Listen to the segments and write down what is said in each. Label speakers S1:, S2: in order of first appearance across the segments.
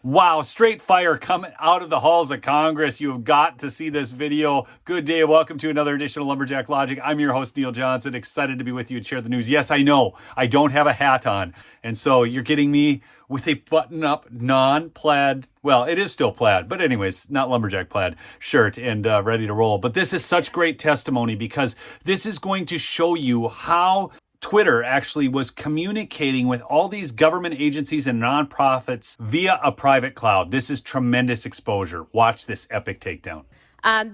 S1: Wow, straight fire coming out of the halls of Congress. You have got to see this video. Good day. Welcome to another edition of Lumberjack Logic. I'm your host, Neil Johnson. Excited to be with you and share the news. Yes, I know I don't have a hat on. And so you're getting me with a button-up, non-plaid, well, it is still plaid, but anyways, not lumberjack plaid shirt and ready to roll. But this is such great testimony because this is going to show you how Twitter actually was communicating with all these government agencies and nonprofits via a private cloud. This is tremendous exposure. Watch this epic takedown.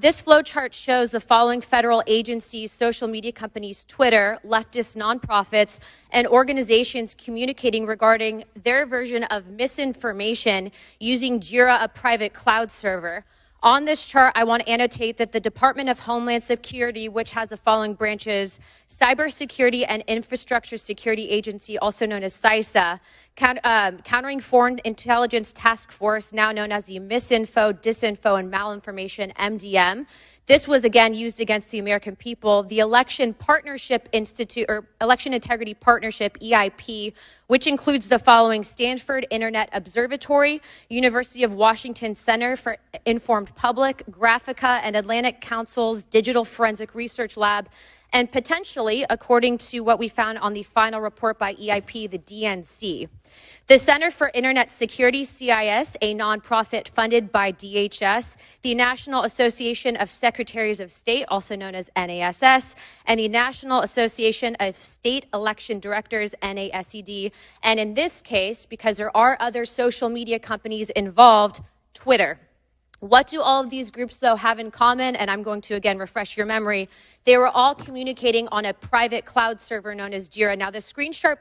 S2: This flowchart shows the following federal agencies, social media companies, Twitter, leftist nonprofits, and organizations communicating regarding their version of misinformation using Jira, a private cloud server. On this chart, I want to annotate that the Department of Homeland Security, which has the following branches: Cybersecurity and Infrastructure Security Agency, also known as CISA, Countering Foreign Intelligence Task Force, now known as the Misinfo, Disinfo, and Malinformation, MDM. This was again used against the American people. The Election Partnership Institute, or Election Integrity Partnership, EIP, which includes the following: Stanford Internet Observatory, University of Washington Center for Informed Public, Graphica, and Atlantic Council's Digital Forensic Research Lab, and potentially, according to what we found on the final report by EIP, the DNC. The Center for Internet Security, CIS, a nonprofit funded by DHS, the National Association of Secretaries of State, also known as NASS, and the National Association of State Election Directors, NASED. And in this case, because there are other social media companies involved, Twitter. What do all of these groups, though, have in common? And I'm going to, again, refresh your memory. They were all communicating on a private cloud server known as Jira. Now, the screenshot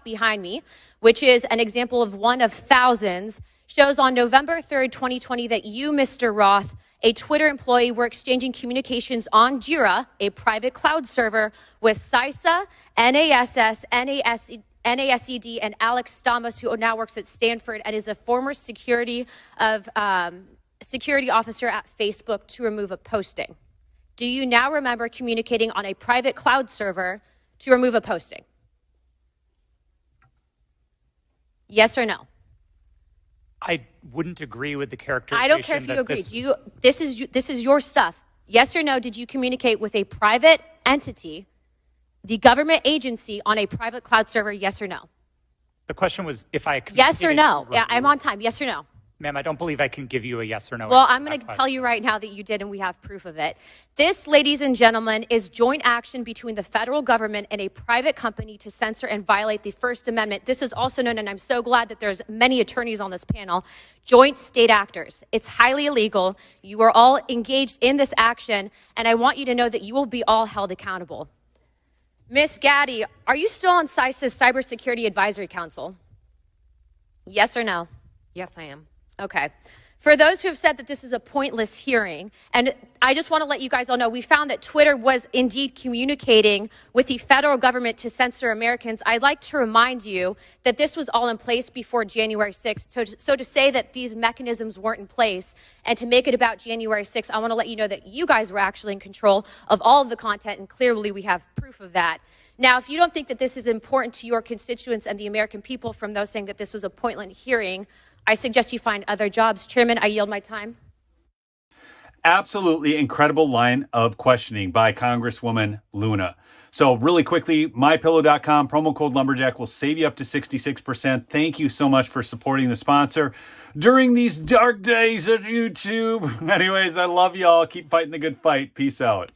S2: behind me, which is an example of one of thousands, shows on November 3rd, 2020, that you, Mr. Roth, a Twitter employee, were exchanging communications on Jira, a private cloud server, with CISA, NASS, NASED, and Alex Stamos, who now works at Stanford and is a former security officer at Facebook, to remove a posting. Do you now remember communicating on a private cloud server to remove a posting? Yes or no?
S3: I wouldn't agree with the characterization.
S2: I don't care if you agree. This is your stuff. Yes or no? Did you communicate with a private entity, the government agency, on a private cloud server? Yes or no?
S3: The question was if I
S2: yes or no. Yeah, I'm on time. Yes or no?
S3: Ma'am, I don't believe I can give you a yes or no.
S2: Well, I'm going to tell you right now that you did, and we have proof of it. This, ladies and gentlemen, is joint action between the federal government and a private company to censor and violate the First Amendment. This is also known, and I'm so glad that there's many attorneys on this panel, joint state actors. It's highly illegal. You are all engaged in this action, and I want you to know that you will be all held accountable. Ms. Gaddy, are you still on CISA's Cybersecurity Advisory Council? Yes or no?
S4: Yes, I am.
S2: Okay. For those who have said that this is a pointless hearing, and I just want to let you guys all know, we found that Twitter was indeed communicating with the federal government to censor Americans. I'd like to remind you that this was all in place before January 6th. So to say that these mechanisms weren't in place and to make it about January 6th, I want to let you know that you guys were actually in control of all of the content, and clearly we have proof of that. Now, if you don't think that this is important to your constituents and the American people from those saying that this was a pointless hearing, I suggest you find other jobs. Chairman, I yield my time.
S1: Absolutely incredible line of questioning by Congresswoman Luna. So really quickly, mypillow.com, promo code Lumberjack will save you up to 66%. Thank you so much for supporting the sponsor during these dark days at YouTube. Anyways, I love y'all. Keep fighting the good fight. Peace out.